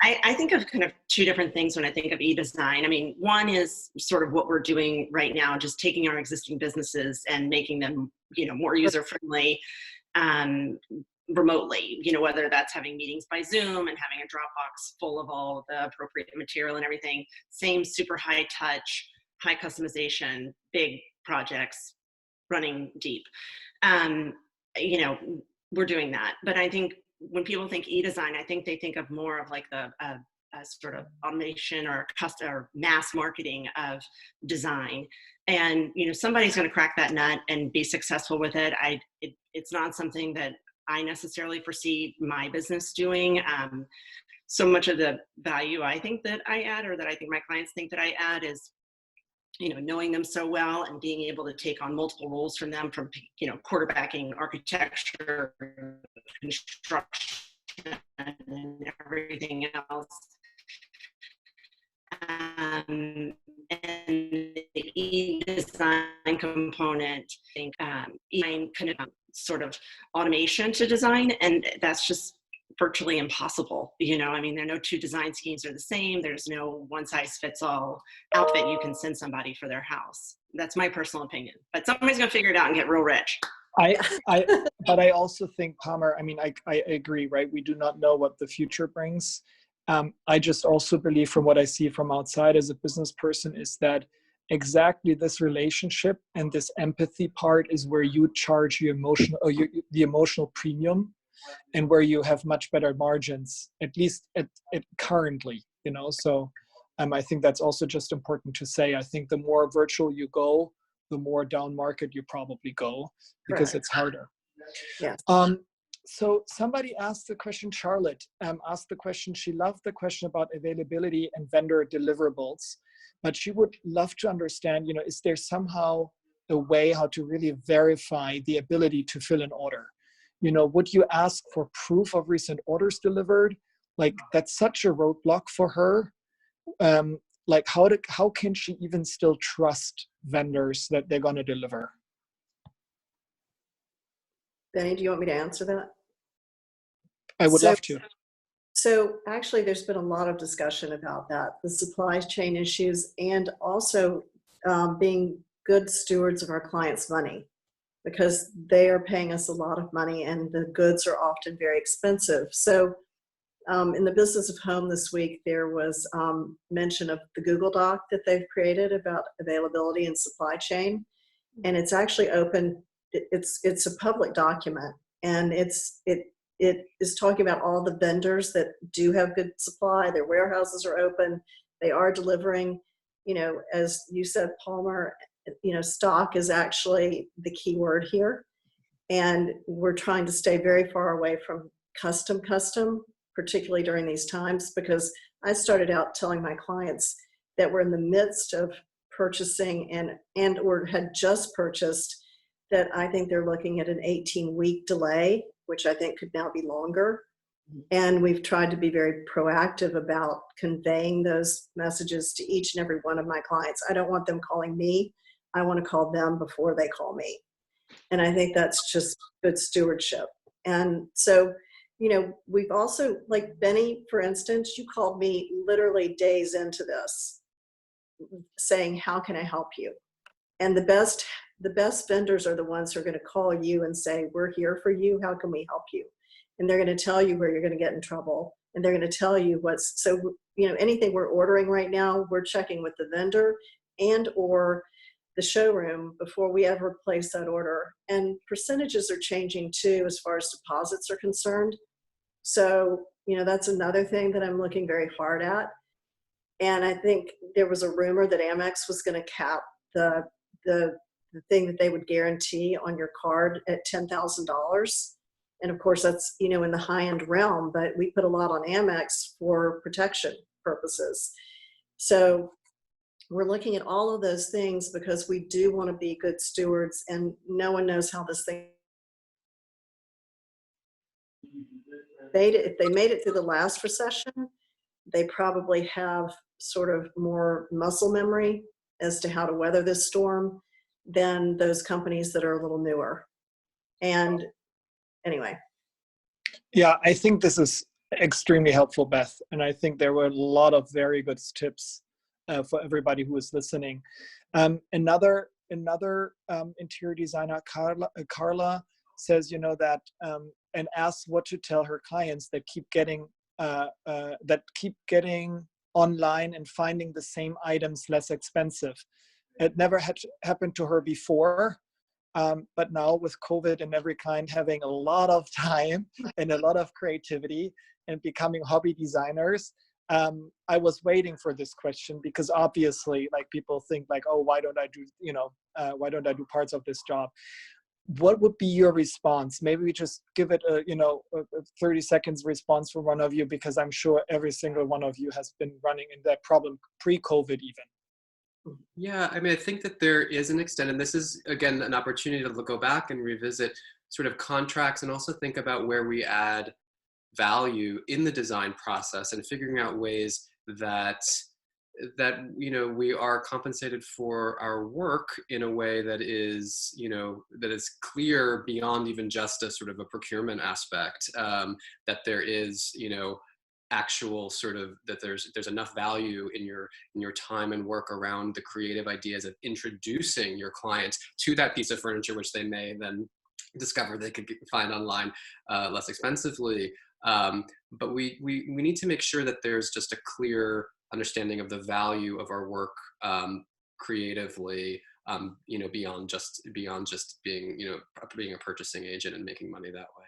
I think of kind of two different things when I think of e-design. I mean, one is sort of what we're doing right now, just taking our existing businesses and making them, more user-friendly remotely, whether that's having meetings by Zoom and having a Dropbox full of all the appropriate material and everything. Same super high touch, high customization, big projects running deep. We're doing that. But I think when people think e-design, I think they think of more of like a sort of automation or mass marketing of design. And, somebody's going to crack that nut and be successful with it. It's not something that I necessarily foresee my business doing. So much of the value I think that I add, or that I think my clients think that I add, is knowing them so well and being able to take on multiple roles from them, from, quarterbacking, architecture, construction, and everything else. And the e-design component, I think, e-design kind of sort of automation to design, and that's just virtually impossible. There are no two design schemes are the same. There's no one size fits all outfit you can send somebody for their house. That's my personal opinion, but somebody's going to figure it out and get real rich. But I also think, Palmer, I mean, I agree, right? We do not know what the future brings. I just also believe, from what I see from outside as a business person, is that exactly this relationship and this empathy part is where you charge your emotional, or the emotional premium, and where you have much better margins, at least at currently, you know. So I think that's also just important to say. I think the more virtual you go, the more down market you probably go, because it's harder. Yeah. So somebody asked the question, Charlotte asked the question, she loved the question about availability and vendor deliverables, but she would love to understand, you know, is there somehow a way how to really verify the ability to fill an order? You know, would you ask for proof of recent orders delivered? Like, that's such a roadblock for her. Like, how can she even still trust vendors that they're going to deliver? Benny, do you want me to answer that? I would love to. So actually, there's been a lot of discussion about that, the supply chain issues, and also being good stewards of our clients' money, because they are paying us a lot of money and the goods are often very expensive. So in the Business of Home this week, there was mention of the Google Doc that they've created about availability and supply chain. And it's actually open. It's a public document, and it is talking about all the vendors that do have good supply. Their warehouses are open. They are delivering. You know, as you said, Palmer, you know, stock is actually the key word here. And we're trying to stay very far away from custom, particularly during these times, because I started out telling my clients that we're in the midst of purchasing and or had just purchased, that I think they're looking at an 18-week delay, which I think could now be longer. And we've tried to be very proactive about conveying those messages to each and every one of my clients. I don't want them calling me. I want to call them before they call me. And I think that's just good stewardship. And so, you know, we've also, like Benny, for instance, you called me literally days into this saying, how can I help you? And the best vendors are the ones who are going to call you and say, we're here for you. How can we help you? And they're going to tell you where you're going to get in trouble. And they're going to tell you so, you know, anything we're ordering right now, we're checking with the vendor and or the showroom before we ever place that order. And percentages are changing too, as far as deposits are concerned. So, you know, that's another thing that I'm looking very hard at. And I think there was a rumor that Amex was going to cap the thing that they would guarantee on your card at $10,000. And of course, that's, you know, in the high-end realm, but we put a lot on Amex for protection purposes. So we're looking at all of those things because we do want to be good stewards, and no one knows how this thing. If they made it through the last recession, they probably have sort of more muscle memory as to how to weather this storm than those companies that are a little newer. And anyway. Yeah, I think this is extremely helpful, Beth. And I think there were a lot of very good tips for everybody who is listening. Another interior designer, Carla, says, you know, that and asks what to tell her clients that keep getting online and finding the same items less expensive. It never had happened to her before, but now with COVID and every kind having a lot of time and a lot of creativity and becoming hobby designers, I was waiting for this question, because obviously, like, people think like, oh, why don't I do parts of this job? What would be your response? Maybe we just give it a 30 seconds response for one of you, because I'm sure every single one of you has been running in that problem pre-COVID even. Yeah, I mean, I think that there is an extent, and this is, again, an opportunity to go back and revisit sort of contracts and also think about where we add value in the design process and figuring out ways that you know, we are compensated for our work in a way that is, you know, that is clear beyond even just a sort of a procurement aspect, that there is, you know, actual sort of, that there's enough value in your time and work around the creative ideas of introducing your clients to that piece of furniture, which they may then discover they could find online less expensively. But we need to make sure that there's just a clear understanding of the value of our work creatively, beyond just being, being a purchasing agent and making money that way.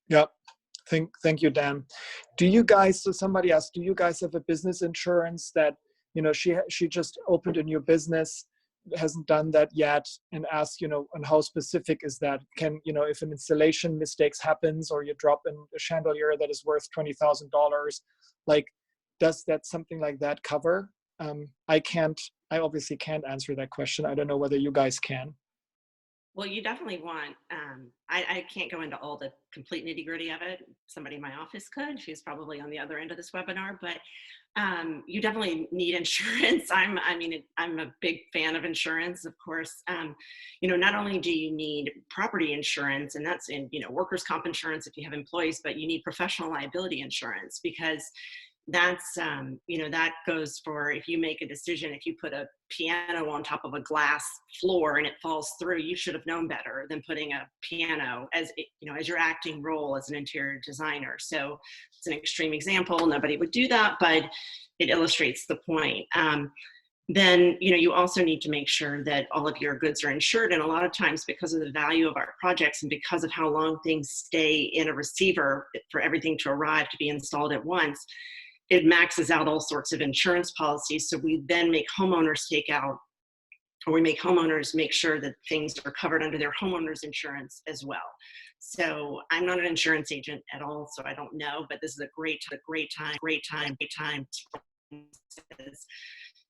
Yeah. Thank you, Dan. Do you guys, so somebody asked, do you guys have a business insurance that, she just opened a new business, hasn't done that yet, and asked, and how specific is that? Can, if an installation mistakes happens, or you drop in a chandelier that is worth $20,000, like, does that something like that cover? I obviously can't answer that question. I don't know whether you guys can. Well, you definitely want, I can't go into all the complete nitty gritty of it. Somebody in my office could. She's probably on the other end of this webinar, but you definitely need insurance. I'm a big fan of insurance, of course. Not only do you need property insurance, and that's in, workers' comp insurance if you have employees, but you need professional liability insurance, because that's, that goes for if you make a decision, if you put a piano on top of a glass floor and it falls through, you should have known better than putting a piano as your acting role as an interior designer. So it's an extreme example. Nobody would do that, but it illustrates the point. Then, you also need to make sure that all of your goods are insured. And a lot of times, because of the value of our projects and because of how long things stay in a receiver for everything to arrive to be installed at once, it maxes out all sorts of insurance policies. So we then make homeowners make sure that things are covered under their homeowners insurance as well. So I'm not an insurance agent at all, so I don't know, but this is a great time.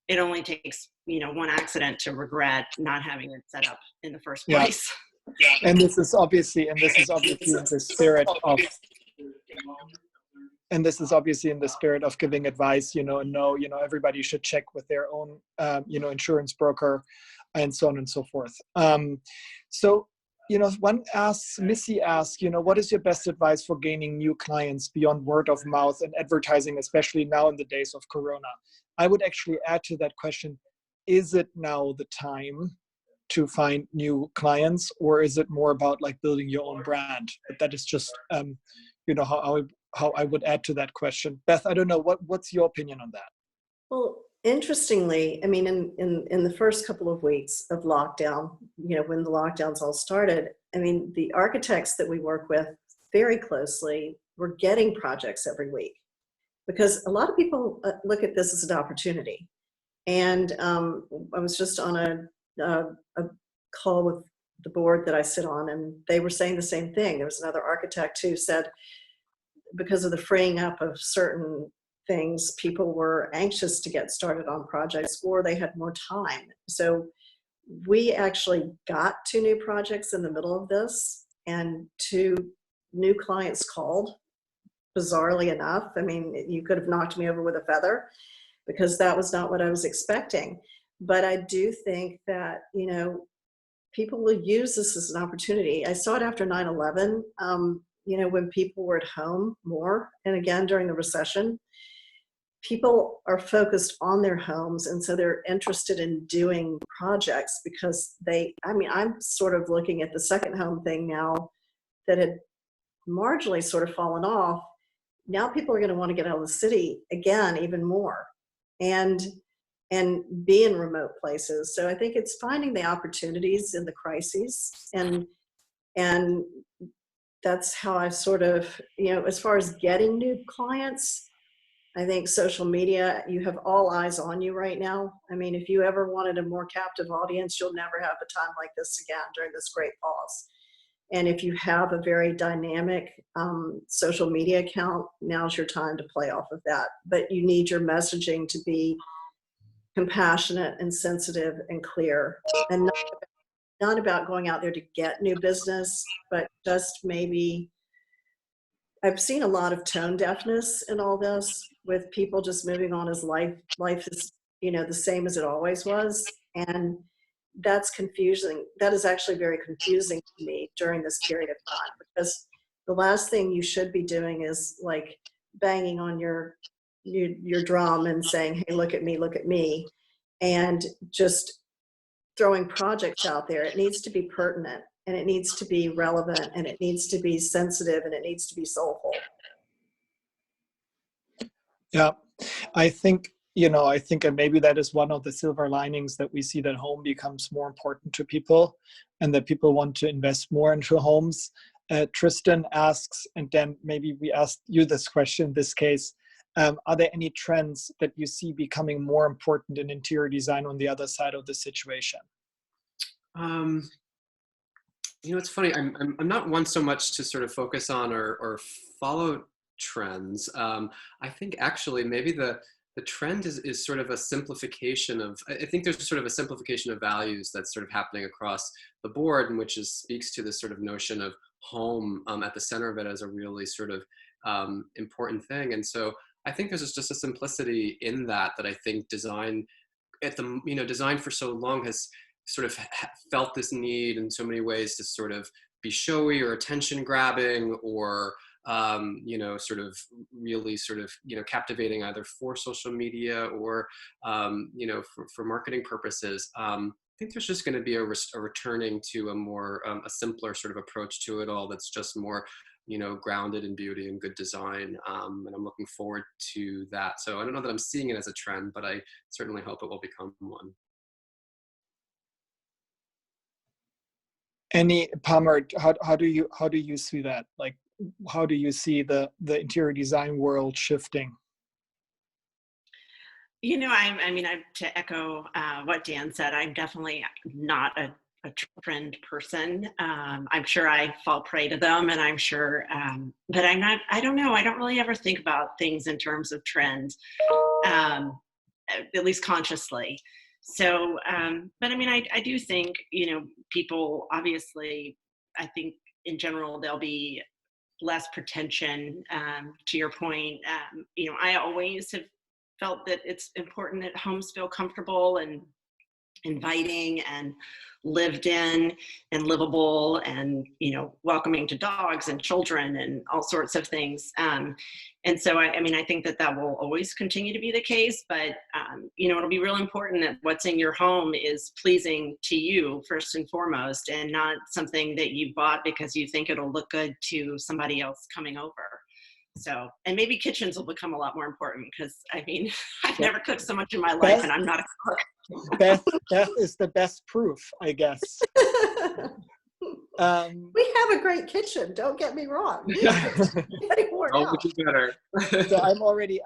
It only takes, one accident to regret not having it set up in the first place. Yeah. And this is obviously in the spirit of, and this is obviously in the spirit of giving advice, everybody should check with their own, insurance broker, and so on and so forth. Missy asks, what is your best advice for gaining new clients beyond word of mouth and advertising, especially now in the days of Corona? I would actually add to that question, is it now the time to find new clients, or is it more about like building your own brand? But that is just, how I would add to that question. Beth, I don't know, what's your opinion on that? Well, interestingly, in the first couple of weeks of lockdown, when the lockdowns all started, the architects that we work with very closely were getting projects every week, because a lot of people look at this as an opportunity. And I was just on a call with the board that I sit on, and they were saying the same thing. There was another architect who said, because of the freeing up of certain things, people were anxious to get started on projects, or they had more time. So we actually got 2 new projects in the middle of this, and 2 new clients called, bizarrely enough. You could have knocked me over with a feather, because that was not what I was expecting. But I do think that, people will use this as an opportunity. I saw it after 9/11, when people were at home more, and again during the recession, people are focused on their homes, and so they're interested in doing projects because I'm sort of looking at the second home thing now that had marginally sort of fallen off. Now people are going to want to get out of the city again even more, and be in remote places. So I think it's finding the opportunities in the crises, and that's how I sort of, as far as getting new clients, I think social media, you have all eyes on you right now. If you ever wanted a more captive audience, you'll never have a time like this again during this great pause. And if you have a very dynamic social media account, now's your time to play off of that. But you need your messaging to be compassionate and sensitive and clear, and not about going out there to get new business, but just maybe, I've seen a lot of tone deafness in all this, with people just moving on as life is, the same as it always was. And that's confusing. That is actually very confusing to me during this period of time, because the last thing you should be doing is like banging on your drum and saying, hey, look at me, and just throwing projects out there, it needs to be pertinent, and it needs to be relevant, and it needs to be sensitive, and it needs to be soulful. Yeah, I think, and maybe that is one of the silver linings, that we see that home becomes more important to people and that people want to invest more into homes. Tristan asks, and then maybe we asked you this question in this case, are there any trends that you see becoming more important in interior design on the other side of the situation? It's funny. I'm not one so much to sort of focus on or follow trends. I think actually maybe the trend is sort of a simplification of, I think there's sort of a simplification of values that's sort of happening across the board, and which speaks to this sort of notion of home at the center of it as a really sort of important thing. And so I think there's just a simplicity in that I think design design for so long has sort of felt this need in so many ways to sort of be showy or attention grabbing, or sort of really sort of captivating either for social media or for marketing purposes. I think there's just going to be a returning to a more a simpler sort of approach to it all, that's just more grounded in beauty and good design, and I'm looking forward to that. So I don't know that I'm seeing it as a trend, but I certainly hope it will become one. Palmer, how do you see that? Like, how do you see the interior design world shifting? To echo what Dan said, I'm definitely not a trend person. I'm sure I fall prey to them, and I'm sure, but I don't know. I don't really ever think about things in terms of trends, at least consciously. So, but I do think, people, obviously, I think in general, there'll be less pretension, to your point. I always have felt that it's important that homes feel comfortable and inviting and lived in and livable, and welcoming to dogs and children and all sorts of things, and so I think that will always continue to be the case, but it'll be real important that what's in your home is pleasing to you first and foremost, and not something that you bought because you think it'll look good to somebody else coming over. So, and maybe kitchens will become a lot more important, because I've never cooked so much in my life, and I'm not a cook. Beth is the best proof, I guess. We have a great kitchen, don't get me wrong. Oh, would you better. So I'm already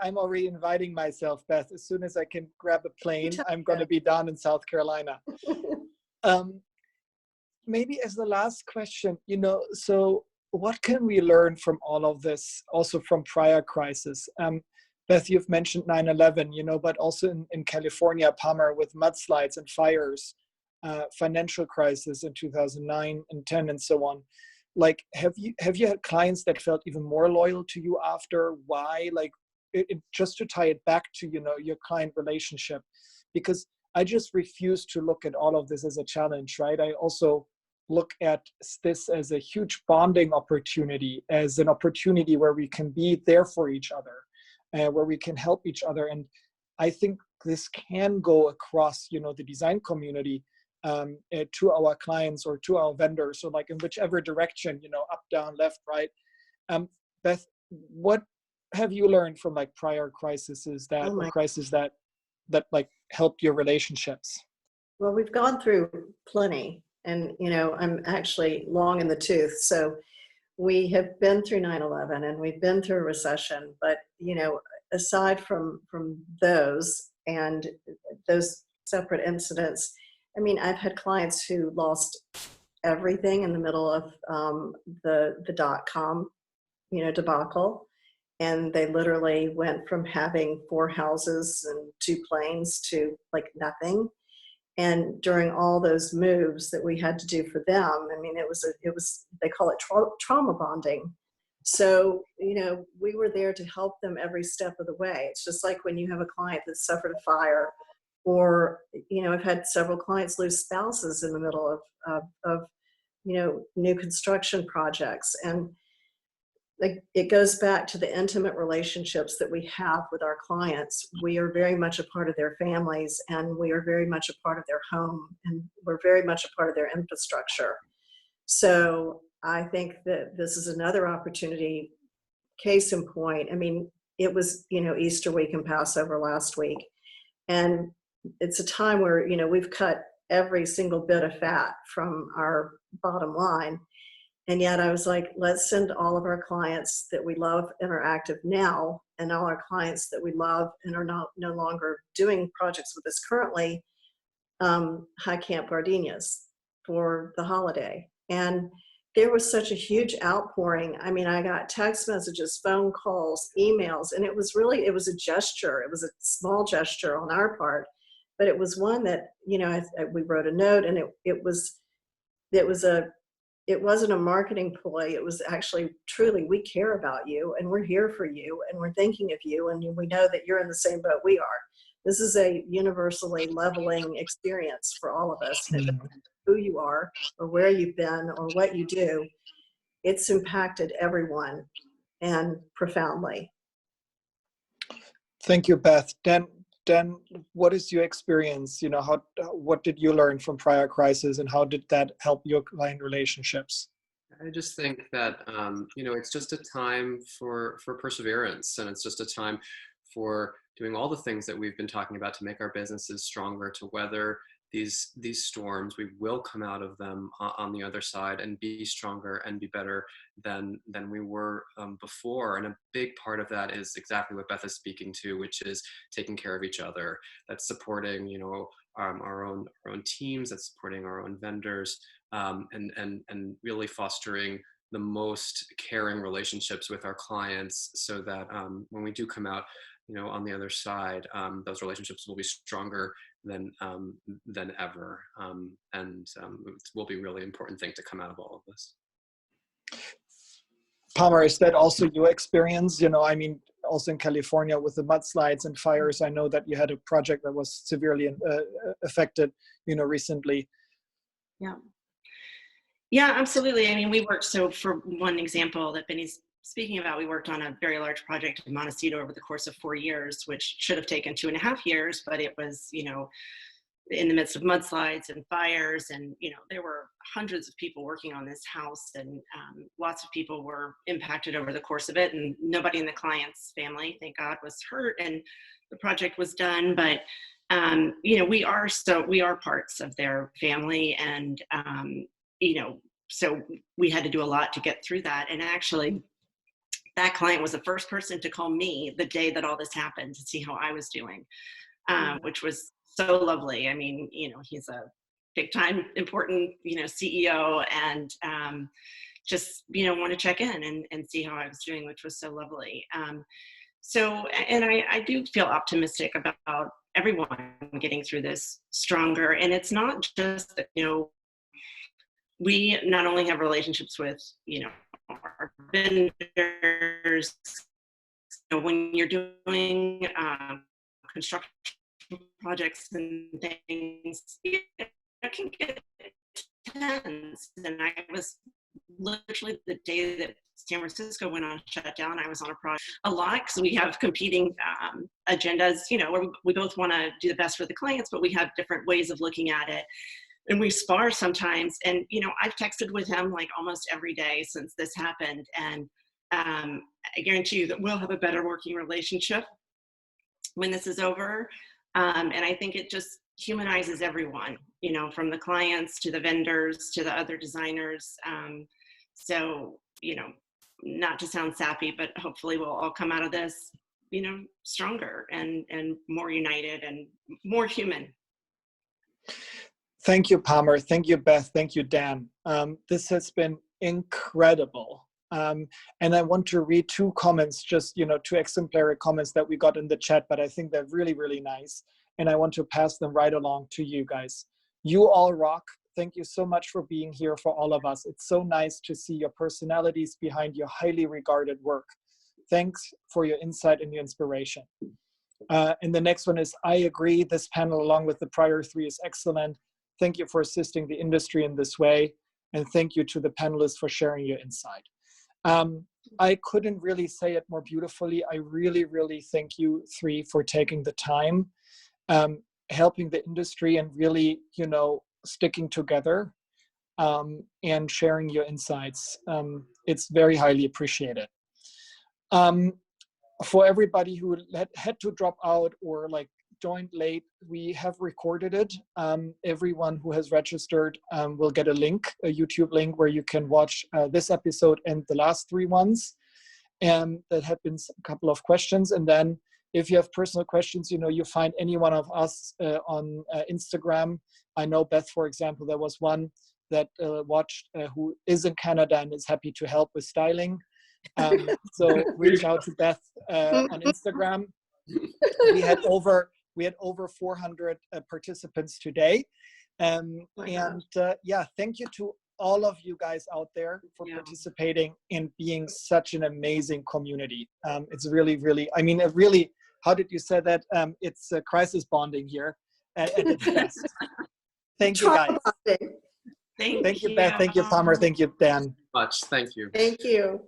inviting myself, Beth. As soon as I can grab a plane, I'm going to be down in South Carolina. Maybe as the last question, so what can we learn from all of this, also from prior crises? Beth, you've mentioned 9/11, but also in California, Palmer, with mudslides and fires, financial crisis in 2009 and 10 and so on. Like, have you had clients that felt even more loyal to you after? Why? Like, just to tie it back to, your client relationship, because I just refuse to look at all of this as a challenge, right? I also look at this as a huge bonding opportunity, as an opportunity where we can be there for each other, where we can help each other. And I think this can go across, the design community, to our clients or to our vendors. So like in whichever direction, up, down, left, right. Beth, what have you learned from like prior crises crises that like helped your relationships? Well, we've gone through plenty, and I'm actually long in the tooth. So we have been through 9/11, and we've been through a recession, but aside from those and those separate incidents, I've had clients who lost everything in the middle of the dot-com, debacle. And they literally went from having 4 houses and 2 planes to like nothing. And during all those moves that we had to do for them, it was they call it trauma bonding. So, we were there to help them every step of the way. It's just like when you have a client that suffered a fire, or, I've had several clients lose spouses in the middle of new construction projects. And it goes back to the intimate relationships that we have with our clients. We are very much a part of their families, and we are very much a part of their home, and we're very much a part of their infrastructure. So I think that this is another opportunity, case in point. I mean, it was, Easter week and Passover last week. And it's a time where, we've cut every single bit of fat from our bottom line. And yet I was like, let's send all of our clients that we love and are active now, and all our clients that we love and are no longer doing projects with us currently, high camp gardenias for the holiday. And there was such a huge outpouring. I mean, I got text messages, phone calls, emails, and it was a gesture. It was a small gesture on our part, but it was one that, we wrote a note, and it wasn't a marketing ploy. It was actually truly, we care about you, and we're here for you, and we're thinking of you, and we know that you're in the same boat we are. This is a universally leveling experience for all of us. Who you are, or where you've been, or what you do, it's impacted everyone, and profoundly. Thank you, Beth. Dan, what is your experience? What did you learn from prior crises, and how did that help your client relationships? I just think that, it's just a time for perseverance, and it's just a time for doing all the things that we've been talking about to make our businesses stronger, to weather these storms. We will come out of them on the other side and be stronger and be better than we were before. And a big part of that is exactly what Beth is speaking to, which is taking care of each other. That's supporting, our own teams. That's supporting our own vendors, and really fostering the most caring relationships with our clients, so that when we do come out, on the other side, those relationships will be stronger than ever, and it will be a really important thing to come out of all of this. Palmer, is that also your experience? Also in California with the mudslides and fires, I know that you had a project that was severely affected, recently. Yeah, absolutely. I mean, we worked, so for one example that Benny's speaking about, we worked on a very large project in Montecito over the course of 4 years, which should have taken 2.5 years, but it was, in the midst of mudslides and fires, and, there were hundreds of people working on this house, and lots of people were impacted over the course of it, and nobody in the client's family, thank God, was hurt, and the project was done. But, we are parts of their family, and, so we had to do a lot to get through that. And actually, that client was the first person to call me the day that all this happened to see how I was doing, which was so lovely. I mean, he's a big time important, CEO, and just, want to check in and see how I was doing, which was so lovely. And I do feel optimistic about everyone getting through this stronger. And it's not just that, we not only have relationships with, our vendors, when you're doing construction projects and things, it can get tense. And I was literally, the day that San Francisco went on shutdown, I was on a project a lot, because we have competing agendas, where we both want to do the best for the clients, but we have different ways of looking at it. And we spar sometimes. And, I've texted with him like almost every day since this happened. And I guarantee you that we'll have a better working relationship when this is over. And I think it just humanizes everyone, from the clients to the vendors to the other designers. So, not to sound sappy, but hopefully we'll all come out of this, stronger and more united and more human. Thank you, Palmer. Thank you, Beth. Thank you, Dan. This has been incredible. And I want to read 2 comments, just, 2 exemplary comments that we got in the chat, but I think they're really, really nice. And I want to pass them right along to you guys. You all rock. Thank you so much for being here for all of us. It's so nice to see your personalities behind your highly regarded work. Thanks for your insight and your inspiration. And the next one is, I agree, this panel along with the prior 3 is excellent. Thank you for assisting the industry in this way. And thank you to the panelists for sharing your insight. I couldn't really say it more beautifully. I really, really thank you three for taking the time, helping the industry, and really, sticking together and sharing your insights. It's very highly appreciated. For everybody who had to drop out or joined late, we have recorded it. Everyone who has registered will get a link, a YouTube link, where you can watch this episode and the last 3 ones. And that have been a couple of questions. And then if you have personal questions, you find any one of us on Instagram. I know Beth, for example, there was one that watched who is in Canada and is happy to help with styling. So reach out to Beth on Instagram. We had over 400 participants today. Thank you to all of you guys out there for participating and being such an amazing community. It's really, really, how did you say that? It's crisis bonding here at its best. Thank you, guys. Thank you, Beth. Thank you, Palmer. Thank you, Dan. Much. Thank you. Thank you.